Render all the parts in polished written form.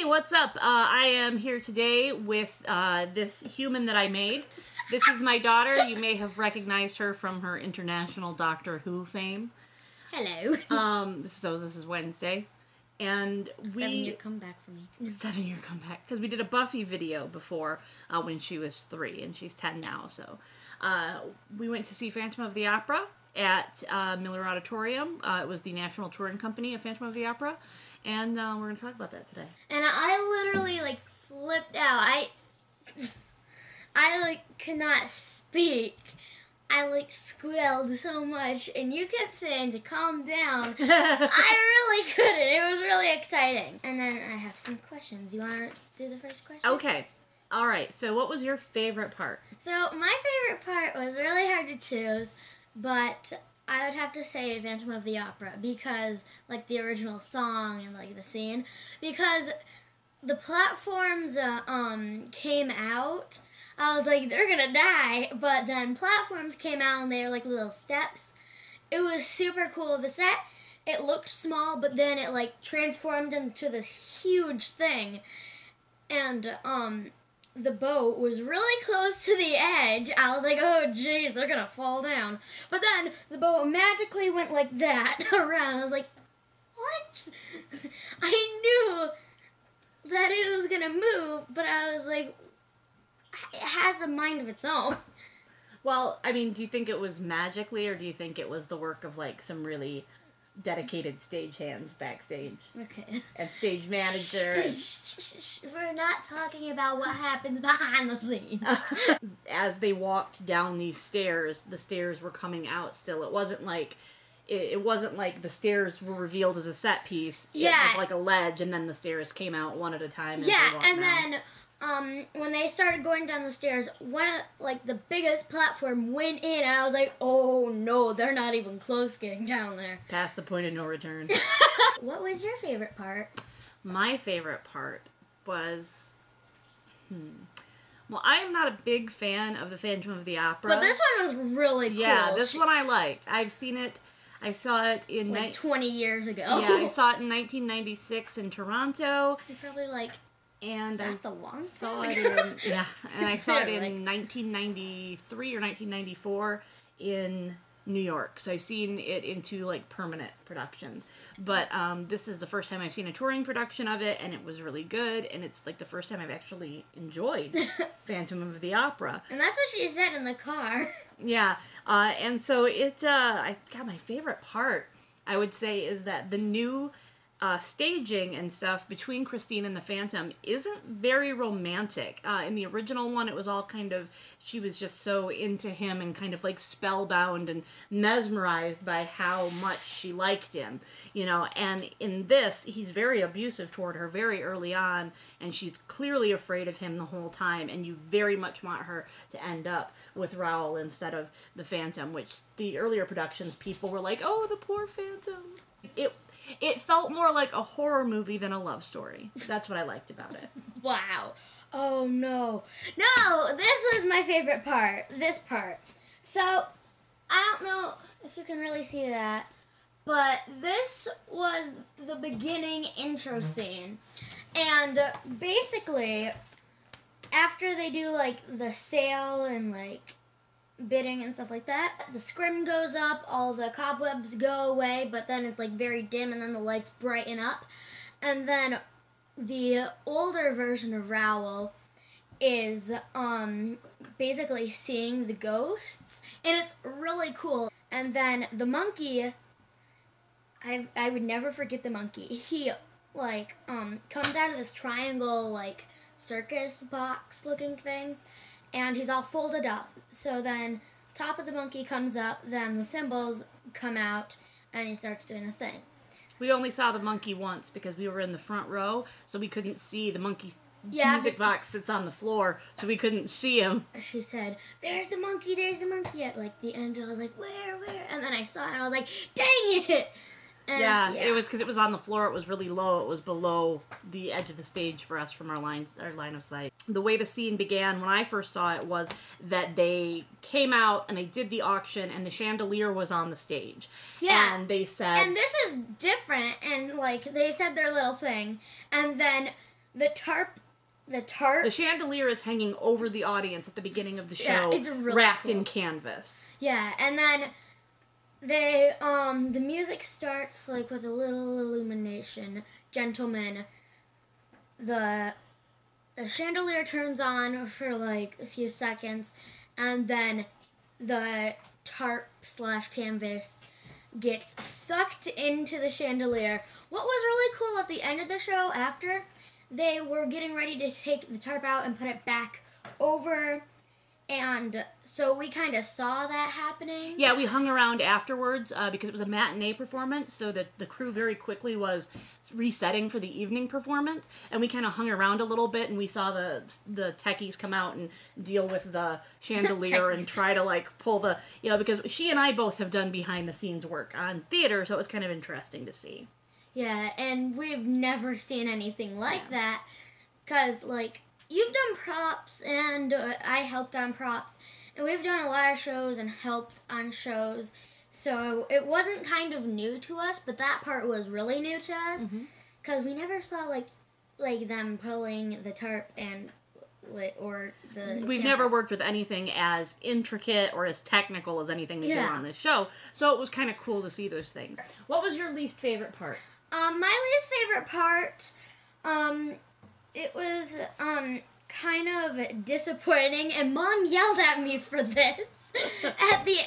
Hey, what's up? I am here today with this human that I made. This is my daughter. You may have recognized her from her international Doctor Who fame. Hello. This is Wednesday. And 7-year comeback for me. 7-year comeback. Because we did a Buffy video before when she was 3, and she's 10 now. So we went to see Phantom of the Opera at Miller Auditorium. It was the National Touring Company of Phantom of the Opera. And we're going to talk about that today. And I literally, flipped out. I could not speak. I, squealed so much, and you kept saying to calm down. I really couldn't. It was really exciting. And then I have some questions. You want to do the first question? Okay. All right. So what was your favorite part? So my favorite part was really hard to choose, but I would have to say Phantom of the Opera because, the original song and, the scene. Because the platforms came out, I was like, they're gonna die. But then platforms came out and they were like little steps. It was super cool. The set, it looked small, but then it transformed into this huge thing. And the boat was really close to the edge. I was like, oh jeez, they're gonna fall down. But then the boat magically went like that around. I was like, what? I knew that it was gonna move, but I was like, it has a mind of its own. Well, I mean, do you think it was magically, or do you think it was the work of, some really dedicated stagehands backstage? Okay. And stage manager. We're not talking about what happens behind the scenes. As they walked down these stairs, the stairs were coming out still. It wasn't like the stairs were revealed as a set piece. Yeah. It was like a ledge, and then the stairs came out one at a time. Yeah, and down. then when they started going down the stairs, the biggest platform went in, and I was like, oh no, they're not even close getting down there. Past the point of no return. What was your favorite part? My favorite part was, well, I'm not a big fan of the Phantom of the Opera. But this one was really cool. Yeah, this one I liked. I saw it in 20 years ago. Yeah, I saw it in 1996 in Toronto. You probably and that's a long saw time it ago. and I saw it in 1993 or 1994 in New York. So I've seen it in 2 permanent productions. But this is the first time I've seen a touring production of it, and it was really good. And it's the first time I've actually enjoyed Phantom of the Opera. And that's what she said in the car. Yeah, and so my favorite part, I would say, is that the new staging and stuff between Christine and the Phantom isn't very romantic. In the original one, it was all she was just so into him and spellbound and mesmerized by how much she liked him, and in this, he's very abusive toward her very early on, and she's clearly afraid of him the whole time, and you very much want her to end up with Raoul instead of the Phantom, which the earlier productions, people were like, oh, the poor Phantom. It felt more like a horror movie than a love story. That's what I liked about it. Wow. Oh, no. No, this was my favorite part. This part. So, I don't know if you can really see that, but this was the beginning intro scene. And basically, after they do, the sail and, bidding and stuff like that, the scrim goes up, all the cobwebs go away, but then it's very dim, and then the lights brighten up, and then the older version of Raoul is basically seeing the ghosts, and it's really cool. And then the monkey, I would never forget the monkey. He comes out of this triangle circus box looking thing, and he's all folded up. So then top of the monkey comes up, then the cymbals come out, and he starts doing the thing. We only saw the monkey once because we were in the front row, so we couldn't see the monkey. Music box sits on the floor, so we couldn't see him. She said, there's the monkey, at the end. I was like, where? And then I saw it, and I was like, dang it! And, yeah, it was because it was on the floor. It was really low. It was below the edge of the stage for us from our line of sight. The way the scene began when I first saw it was that they came out and they did the auction, and the chandelier was on the stage. Yeah. And they said... And this is different, and, they said their little thing, and then the tarp. The chandelier is hanging over the audience at the beginning of the show, it's really wrapped cool. in canvas. Yeah, and then they, the music starts, like, with a little illumination. Gentlemen, the chandelier turns on for, like, a few seconds, and then the tarp/canvas gets sucked into the chandelier. What was really cool at the end of the show, after they were getting ready to take the tarp out and put it back over, and so we kind of saw that happening. Yeah, we hung around afterwards because it was a matinee performance, so that the crew very quickly was resetting for the evening performance, and we kind of hung around a little bit, and we saw the techies come out and deal with the chandelier and try to, like, pull the, because she and I both have done behind-the-scenes work on theater, so it was kind of interesting to see. Yeah, and we've never seen anything like that, because, like, you've done props, and I helped on props, and we've done a lot of shows and helped on shows, so it wasn't kind of new to us, but that part was really new to us, because we never saw, like them pulling the tarp and, or the We've canvas. never worked with anything as intricate or as technical as anything we do on this show, so it was kind of cool to see those things. What was your least favorite part? My least favorite part, it was, kind of disappointing, and Mom yelled at me for this. At the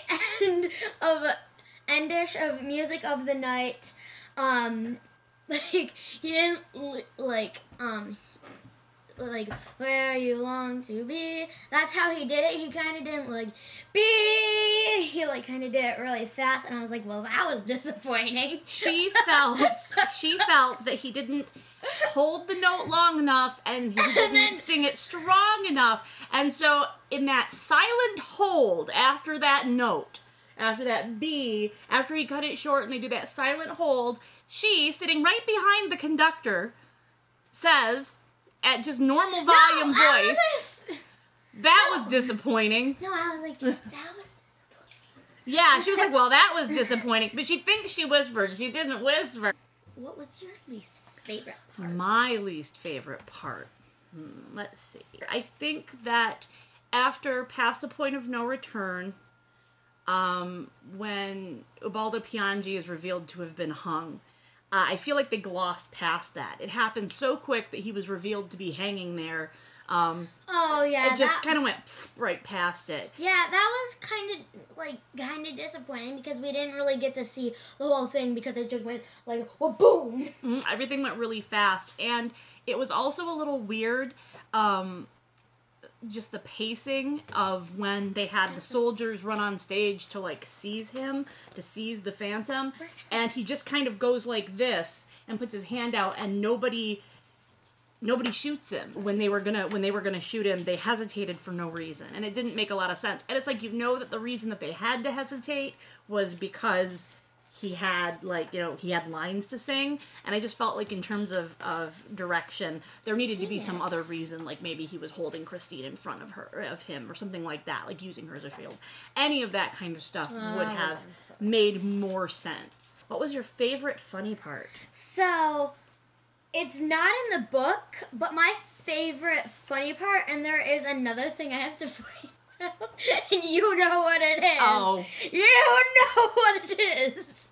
endish of Music of the Night, like, he didn't, like, where you long to be. That's how he did it. He kind of didn't, like, be. He, like, kind of did it really fast, and I was like, well, that was disappointing. She felt that he didn't hold the note long enough, and he didn't sing it strong enough, and so in that silent hold after that note, after that B, after he cut it short and they do that silent hold, she, sitting right behind the conductor, says, at just normal volume voice, that was disappointing. No, I was like, that was disappointing. Yeah, she was like, well, that was disappointing. But she thinks she whispered. She didn't whisper. What was your least favorite part? My least favorite part. Let's see. I think that after Past the Point of No Return, when Ubaldo Piangi is revealed to have been hung, I feel like they glossed past that. It happened so quick that he was revealed to be hanging there. Oh, yeah. It just kind of went right past it. Yeah, that was kind of disappointing because we didn't really get to see the whole thing because it just went like, well, boom! Everything went really fast. And it was also a little weird, just the pacing of when they had the soldiers run on stage to, like, seize him, to seize the Phantom, and he just kind of goes like this and puts his hand out, and nobody shoots him. When they were gonna shoot him, they hesitated for no reason, and it didn't make a lot of sense. And it's like, that the reason that they had to hesitate was because he had, like, he had lines to sing, and I just felt like in terms of direction, there needed to be some other reason, like maybe he was holding Christine in front of him, or something like that, like using her as a shield. Any of that kind of stuff would have made more sense. What was your favorite funny part? So, it's not in the book, but my favorite funny part, and there is another thing I have to point out, and you know what it is. Oh. You know what it is.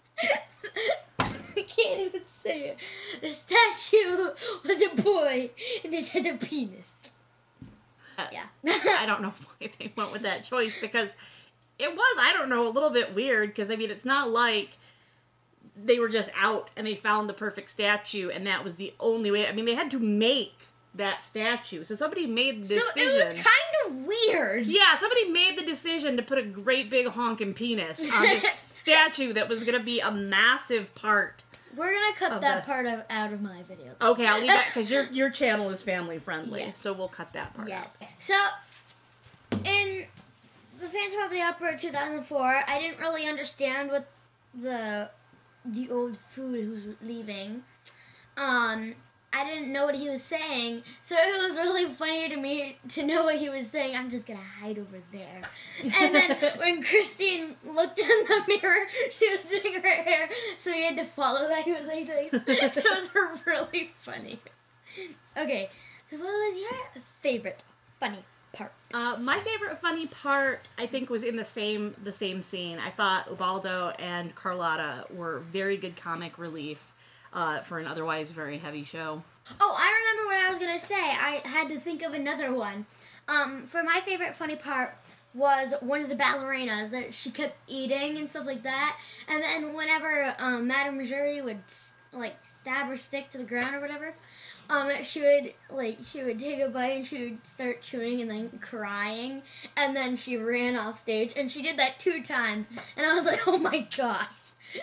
I can't even say it. The statue was a boy, and it had a penis. Yeah. I don't know why they went with that choice, because it was, I don't know, a little bit weird, because, I mean, it's not like they were just out and they found the perfect statue and that was the only way. I mean, they had to make that statue. So somebody made the decision. So it was kind of weird. Yeah, somebody made the decision to put a great big honking penis on this statue that was going to be a massive part. We're going to cut that part out of my video. Okay, I'll leave that, because your channel is family friendly. Yes. So we'll cut that part out. So, in The Phantom of the Opera 2004, I didn't really understand what the old fool who's leaving, I didn't know what he was saying, so it was really funny to me to know what he was saying. I'm just gonna hide over there. And then when Christine looked in the mirror, she was doing her hair, so he had to follow that. He was like this. It was really funny. Okay, so what was your favorite funny part? My favorite funny part, I think, was in the same scene. I thought Ubaldo and Carlotta were very good comic relief for an otherwise very heavy show. Oh, I remember what I was gonna say. I had to think of another one. For my favorite funny part was one of the ballerinas that she kept eating and stuff like that. And then whenever Madame Jury would like stab her stick to the ground or whatever, she would take a bite and she would start chewing and then crying, and then she ran off stage, and she did that 2 times, and I was like, oh my gosh.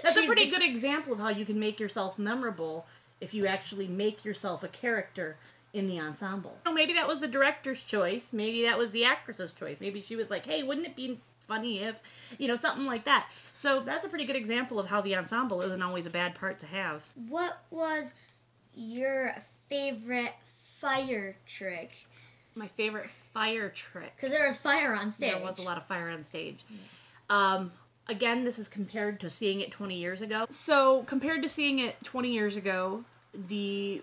That's a pretty good example of how you can make yourself memorable if you actually make yourself a character in the ensemble. Maybe that was the director's choice. Maybe that was the actress's choice. Maybe she was like, hey, wouldn't it be funny if, something like that. So that's a pretty good example of how the ensemble isn't always a bad part to have. What was your favorite fire trick? My favorite fire trick. Because there was fire on stage. There was a lot of fire on stage. Again, this is compared to seeing it 20 years ago. So, compared to seeing it 20 years ago, the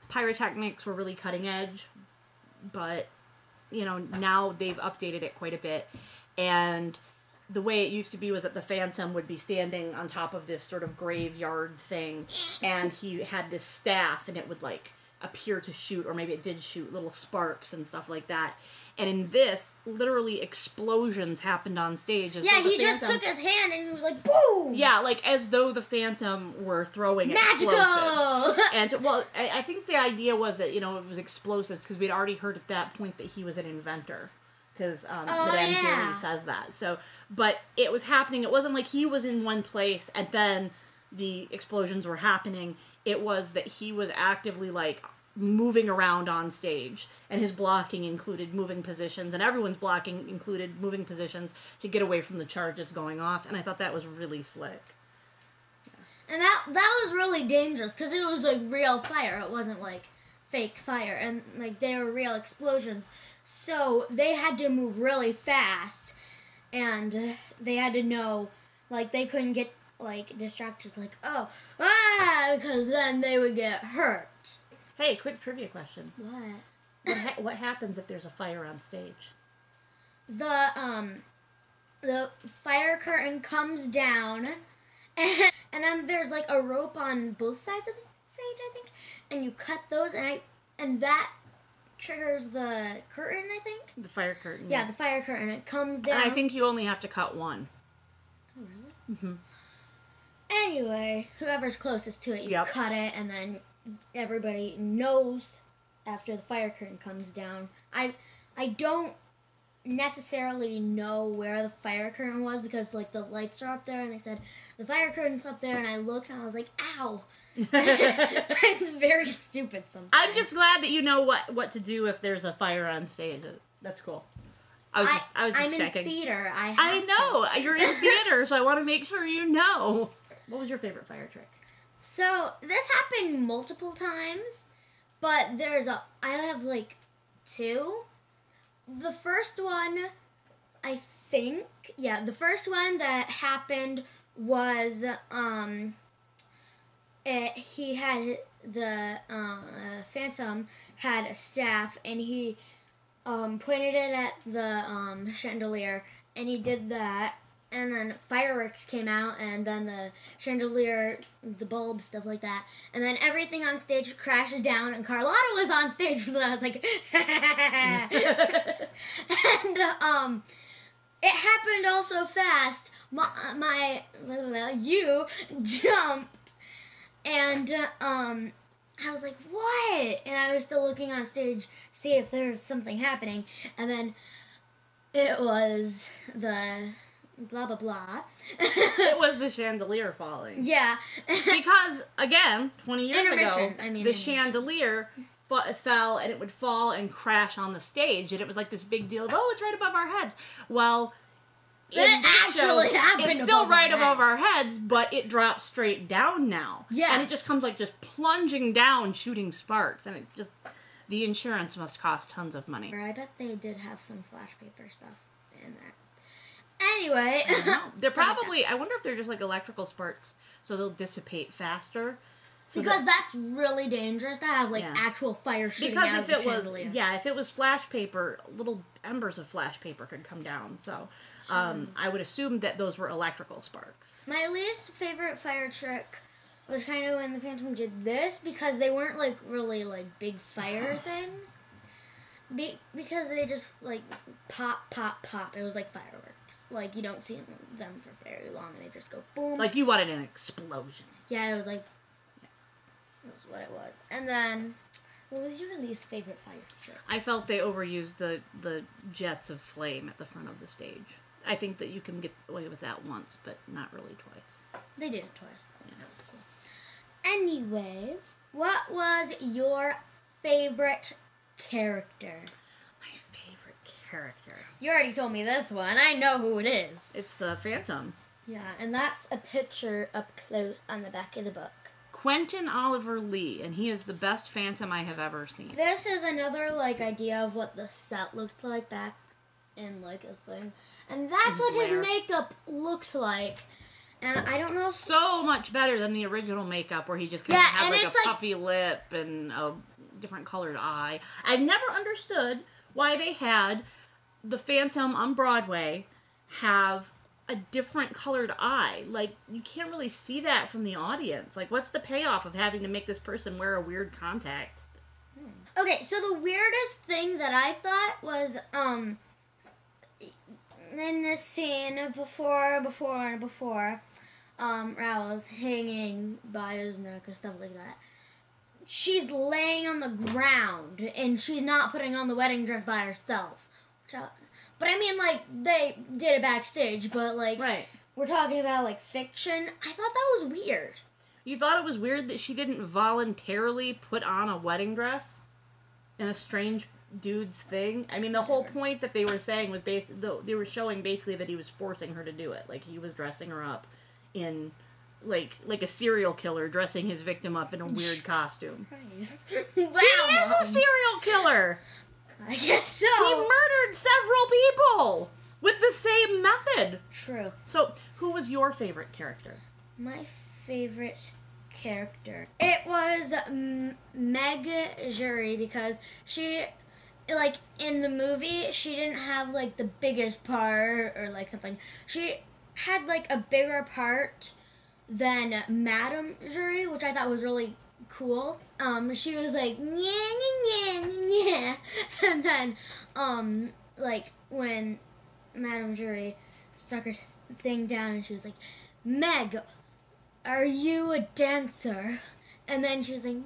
pyrotechnics were really cutting edge, but, now they've updated it quite a bit. And the way it used to be was that the Phantom would be standing on top of this sort of graveyard thing, and he had this staff, and it would, appear to shoot, or maybe it did shoot little sparks and stuff like that. And in this, literally explosions happened on stage. Yeah, he just took his hand and he was like, boom! Yeah, as though the Phantom were throwing explosives. And, well, I think the idea was that, it was explosives, because we'd already heard at that point that he was an inventor. Because Madame Jury says that. So, but it was happening. It wasn't like he was in one place and then the explosions were happening. It was that he was actively, moving around on stage, and his blocking included moving positions, and everyone's blocking included moving positions to get away from the charges going off, and I thought that was really slick. Yeah. And that was really dangerous, because it was real fire. It wasn't fake fire, and they were real explosions, so they had to move really fast, and they had to know they couldn't get distracted, because then they would get hurt. Hey, quick trivia question. What? What happens if there's a fire on stage? The fire curtain comes down, and then there's a rope on both sides of the stage, I think, and you cut those, and that triggers the curtain, I think. The fire curtain. Yeah, the fire curtain. It comes down. And I think you only have to cut one. Oh, really? Mm-hmm. Anyway, whoever's closest to it, you cut it, and then everybody knows after the fire curtain comes down. I don't necessarily know where the fire curtain was, because the lights are up there, and they said the fire curtain's up there, and I looked and I was like, ow. It's very stupid sometimes. I'm just glad that you know what to do if there's a fire on stage. That's cool. I was just checking. I'm in theater. I know. You're in theater, so I want to make sure you know. What was your favorite fire trick? So, this happened multiple times, but I have 2. The first one, I think, the first one that happened was, he had, the Phantom had a staff, and he pointed it at the chandelier, and he did that. And then fireworks came out, and then the chandelier, the bulb, stuff like that. And then everything on stage crashed down, and Carlotta was on stage, so I was like, and it happened all so fast. You jumped, and I was like, what? And I was still looking on stage to see if there was something happening, and then it was the blah, blah, blah. It was the chandelier falling. Yeah. Because, again, 20 years ago, the chandelier fell, and it would fall and crash on the stage, and it was this big deal of, it's right above our heads. Well, it's still right above our heads, but it drops straight down now. Yeah. And it just comes just plunging down, shooting sparks, and the insurance must cost tons of money. I bet they did have some flash paper stuff in there. Anyway. They're probably, I wonder if they're just electrical sparks, so they'll dissipate faster. So because that's really dangerous to have, like, Yeah. actual fire shooting because out if of it the was, chandelier. yeah, if it was flash paper, little embers of flash paper could come down. So I would assume that those were electrical sparks. My least favorite fire trick was kind of when the Phantom did this, because they weren't, like, really, like, big fire things. Because they just, like, pop, pop, pop. It was like fireworks. Like, you don't see them for very long, and they just go boom. Like you wanted an explosion. Yeah, it was like, that's what it was. And then, what was your least favorite fire trick? I felt they overused the jets of flame at the front of the stage. I think that you can get away with that once, but not really twice. They did it twice, though. Yeah. That was cool. Anyway, what was your favorite character? My favorite character. You already told me this one. I know who it is. It's the Phantom. Yeah, and that's a picture up close on the back of the book. Quentin Oliver Lee, and he is the best Phantom I have ever seen. This is another, like, idea of what the set looked like back in, like, a thing. And that's what his makeup looked like. And I don't know if... So much better than the original makeup where he just kind of had, like, a puffy lip and a different colored eye. I've never understood why they had the Phantom on Broadway have a different colored eye. Like, you can't really see that from the audience. Like, what's the payoff of having to make this person wear a weird contact? Okay, so the weirdest thing that I thought was, in this scene before Raoul's hanging by his neck and stuff like that, she's laying on the ground and she's not putting on the wedding dress by herself. But I mean, like, they did it backstage, but, like, right. We're talking about, like, fiction. I thought that was weird. You thought it was weird that she didn't voluntarily put on a wedding dress in a strange dude's thing? I mean, the whole point that they were saying was they were showing basically that he was forcing her to do it. Like, he was dressing her up in, like a serial killer dressing his victim up in a weird costume. Christ. Wow, he is a serial killer! I guess so. He murdered several people with the same method. True. So, who was your favorite character? My favorite character. It was Meg Jury, because she, like, in the movie, she didn't have, like, the biggest part or, like, something. She had, like, a bigger part than Madame Jury, which I thought was really cool. She was like, yeah, and then, like, when Madame Jury stuck her thing down and she was like, Meg, are you a dancer? And then she was like,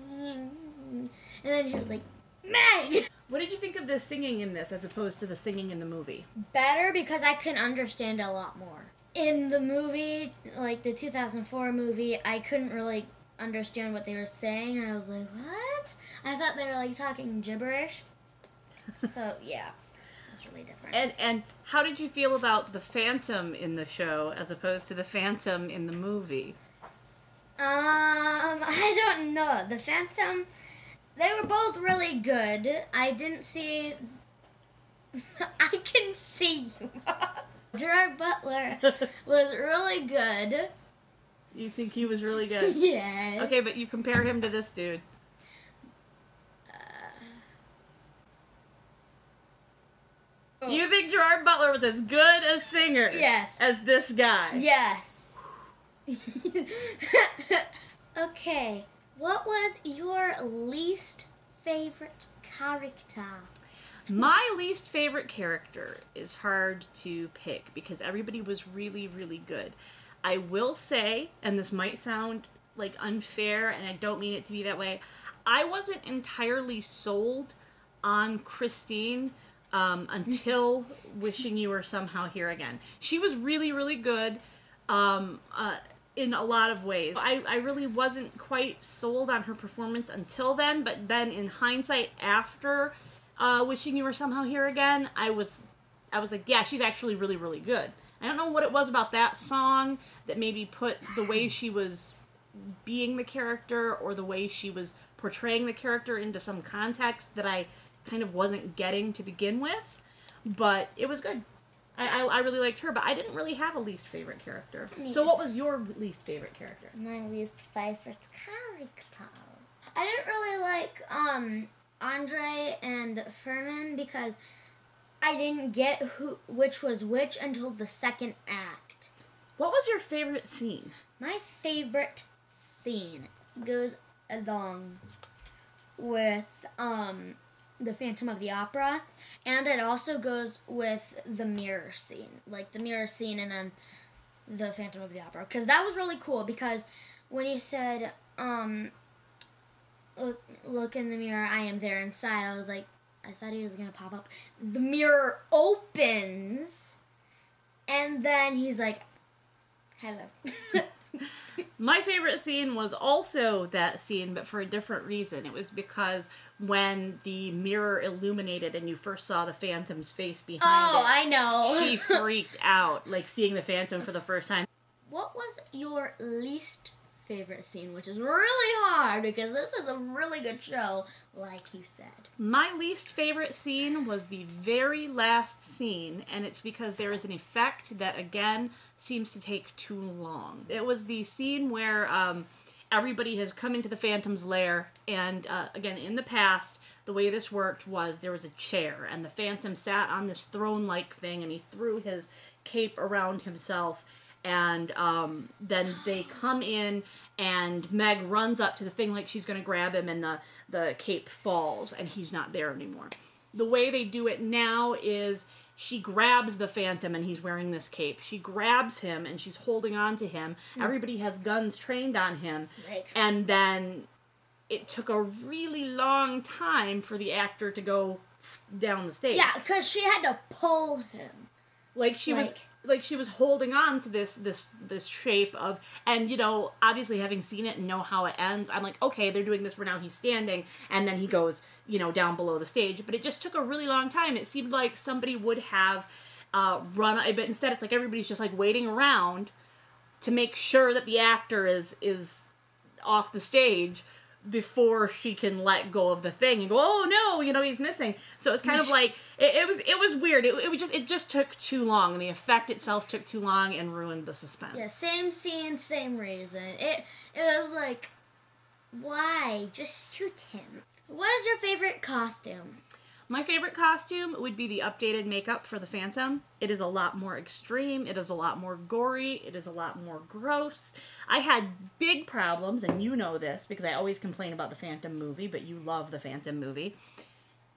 and then she was like, Meg! What did you think of the singing in this as opposed to the singing in the movie? Better, because I can understand a lot more. In the movie, like the 2004 movie, I couldn't really understand what they were saying. I was like, what? I thought they were, like, talking gibberish. So, yeah. It's really different. And how did you feel about the Phantom in the show as opposed to the Phantom in the movie? I don't know. The Phantom, they were both really good. I didn't see... I can see you. Gerard Butler was really good. You think he was really good? Yes. Okay, but you compare him to this dude. You think Gerard Butler was as good a singer as this guy? Yes. Okay, what was your least favorite character? My least favorite character is hard to pick because everybody was really, really good. I will say, and this might sound like unfair, and I don't mean it to be that way, I wasn't entirely sold on Christine until Wishing You Were Somehow Here Again. She was really, really good in a lot of ways. I really wasn't quite sold on her performance until then, but then in hindsight, after Wishing You Were Somehow Here Again, I was like, yeah, she's actually really, really good. I don't know what it was about that song that maybe put the way she was being the character or the way she was portraying the character into some context that I kind of wasn't getting to begin with, but it was good. I really liked her, but I didn't really have a least favorite character. Me So either. what was your least favorite character? My least favorite character. I didn't really like Andre and Furman because I didn't get which was which until the second act. What was your favorite scene? My favorite scene goes along with the Phantom of the Opera, and it also goes with the mirror scene, like the mirror scene and then the Phantom of the Opera, because that was really cool. Because when he said, look in the mirror, I am there inside, I was like, I thought he was gonna pop up. The mirror opens, and then he's like, hello. My favorite scene was also that scene, but for a different reason. It was because when the mirror illuminated and you first saw the Phantom's face behind it. I know. She freaked out, like seeing the Phantom for the first time. What was your least favorite scene? Which is really hard because this is a really good show, like you said. My least favorite scene was the very last scene, and it's because there is an effect that, again, seems to take too long. It was the scene where everybody has come into the Phantom's lair, and again, in the past, the way this worked was there was a chair, and the Phantom sat on this throne-like thing, and he threw his cape around himself, and then they come in, and Meg runs up to the thing like she's going to grab him, and the cape falls, and he's not there anymore. The way they do it now is she grabs the Phantom, and he's wearing this cape. She grabs him, and she's holding on to him. Everybody has guns trained on him. Right. And then it took a really long time for the actor to go down the stage. Yeah, because she had to pull him. Like she was holding on to this shape of, and you know, obviously having seen it and know how it ends, I'm like, okay, they're doing this where now he's standing and then he goes, you know, down below the stage. But it just took a really long time. It seemed like somebody would have run, but instead it's like everybody's just like waiting around to make sure that the actor is off the stage before she can let go of the thing and go, oh no, you know, he's missing. So it was kind of like it was weird. It just took too long, and the effect itself took too long and ruined the suspense. Yeah, same scene, same reason. It was like, why? Just shoot him. What is your favorite costume? My favorite costume would be the updated makeup for the Phantom. It is a lot more extreme. It is a lot more gory. It is a lot more gross. I had big problems, and you know this, because I always complain about the Phantom movie, but you love the Phantom movie.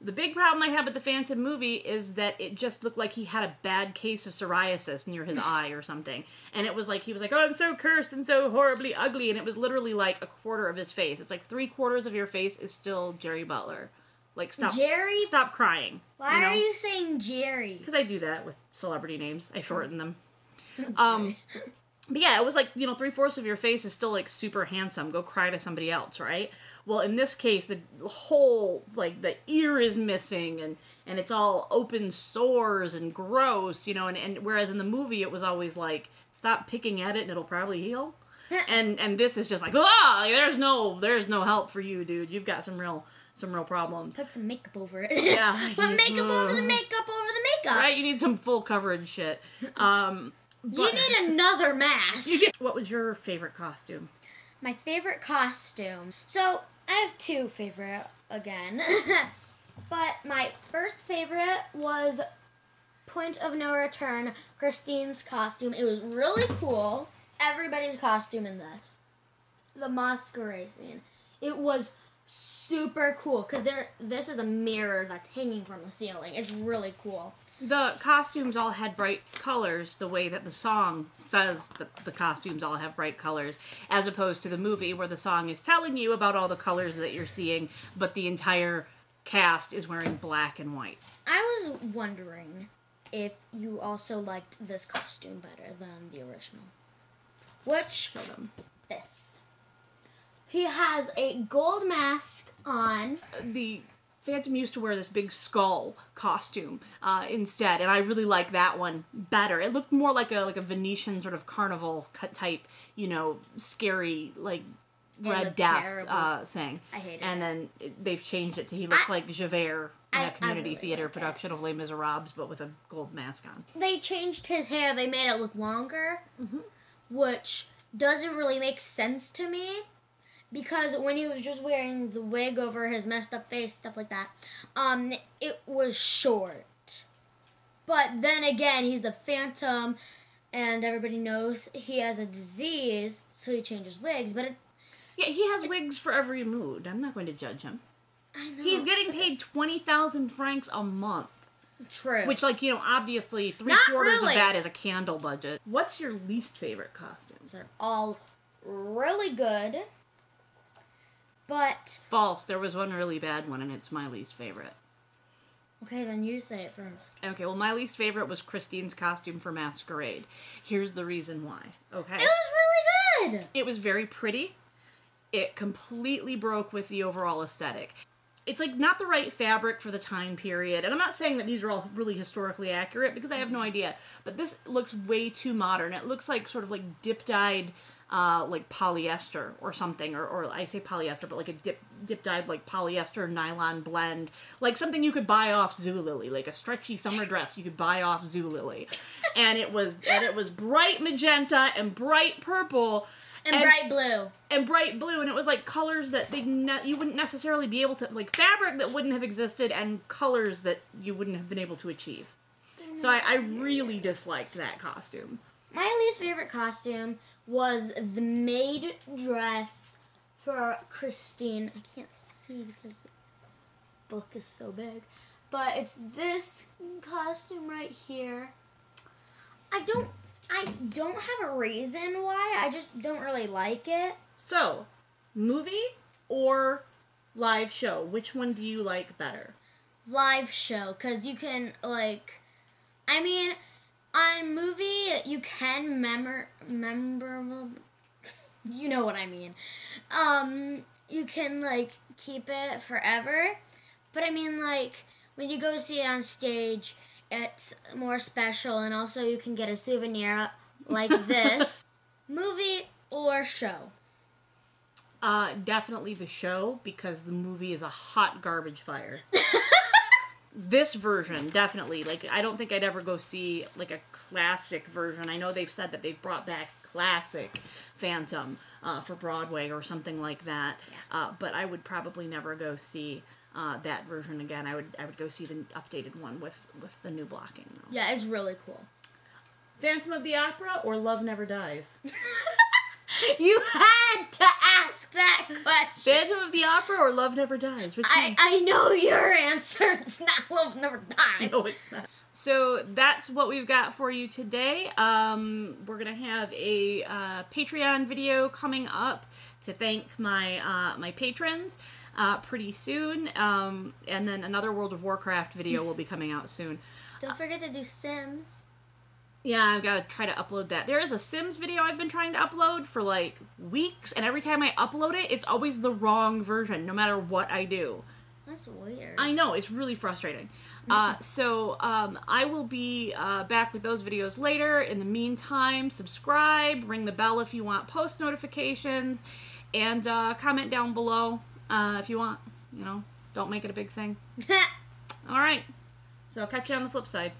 The big problem I have with the Phantom movie is that it just looked like he had a bad case of psoriasis near his eye or something. And it was like, he was like, oh, I'm so cursed and so horribly ugly. And it was literally like a quarter of his face. It's like 3/4 of your face is still Jerry Butler. Like, stop crying. Why are you saying Jerry? Because I do that with celebrity names. I shorten them. But yeah, it was like, you know, 3/4 of your face is still, like, super handsome. Go cry to somebody else, right? Well, in this case, the whole, like, the ear is missing, and it's all open sores and gross, you know, and whereas in the movie it was always like, stop picking at it and it'll probably heal. and this is just like, there's no help for you, dude. You've got some real problems. Put some makeup over it. Yeah. Put makeup over the makeup over the makeup. Right, you need some full coverage shit. You need another mask. What was your favorite costume? My favorite costume. So, I have two favorite again. But my first favorite was Point of No Return, Christine's costume. It was really cool. Everybody's costume in this. The masquerade scene. It was super cool because this is a mirror that's hanging from the ceiling. It's really cool. The costumes all had bright colors the way that the song says that the costumes all have bright colors, as opposed to the movie where the song is telling you about all the colors that you're seeing, but the entire cast is wearing black and white. I was wondering if you also liked this costume better than the original. Which, Show them. This. He has a gold mask on. The Phantom used to wear this big skull costume instead, and I really like that one better. It looked more like a Venetian sort of carnival type, you know, scary, like, Red Death thing. I hate it. And then they've changed it to he looks like Javert in a community really theater like production of Les Miserables, but with a gold mask on. They changed his hair. They made it look longer, which doesn't really make sense to me. Because when he was just wearing the wig over his messed up face, stuff like that, it was short. But then again, he's the Phantom, and everybody knows he has a disease, so he changes wigs. But yeah, he has wigs for every mood. I'm not going to judge him. I know. He's getting paid 20,000 francs a month. True. Which, like, you know, obviously Not three-quarters really. of that is a candle budget. What's your least favorite costume? They're all really good. But... False. There was one really bad one, and it's my least favorite. Okay, then you say it first. Okay, well, my least favorite was Christine's costume for Masquerade. Here's the reason why, okay? It was really good! It was very pretty. It completely broke with the overall aesthetic. It's, like, not the right fabric for the time period. And I'm not saying that these are all really historically accurate, because I have no idea. But this looks way too modern. It looks like sort of like dip-dyed, like polyester or something. Or I say polyester, but like a dip-dyed, like polyester nylon blend. Like something you could buy off Zulily. Like a stretchy summer dress you could buy off Zulily. And it was bright magenta and bright purple. And bright blue. And bright blue, and it was like colors that you wouldn't necessarily be able to, like fabric that wouldn't have existed and colors that you wouldn't have been able to achieve. So I really disliked that costume. My least favorite costume was the maid dress for Christine. I can't see because the book is so big. But it's this costume right here. I don't have a reason why. I just don't really like it. So, movie or live show? Which one do you like better? Live show, because you can, like... I mean, on movie, you can memorable... You know what I mean. You can, like, keep it forever. But I mean, like, when you go see it on stage... It's more special, and also you can get a souvenir like this. Movie or show? Definitely the show, because the movie is a hot garbage fire. This version, definitely. Like, I don't think I'd ever go see, like, a classic version. I know they've said that they've brought back classic Phantom for Broadway or something like that. Yeah. But I would probably never go see... that version again. I would go see the updated one with the new blocking. Though. Yeah, it's really cool. Phantom of the Opera or Love Never Dies? You had to ask that question. Phantom of the Opera or Love Never Dies? Which one? I know your answer. It's not Love Never Dies. No, it's not. So that's what we've got for you today. We're gonna have a Patreon video coming up to thank my my patrons pretty soon, and then another World of Warcraft video will be coming out soon. Don't forget to do Sims. Yeah, I've got to try to upload that. There is a Sims video I've been trying to upload for like weeks, and every time I upload it, it's always the wrong version, no matter what I do. That's weird. I know, it's really frustrating. So I will be back with those videos later. In the meantime, subscribe, ring the bell if you want post notifications, and comment down below if you want. You know, don't make it a big thing. All right. So I'll catch you on the flip side.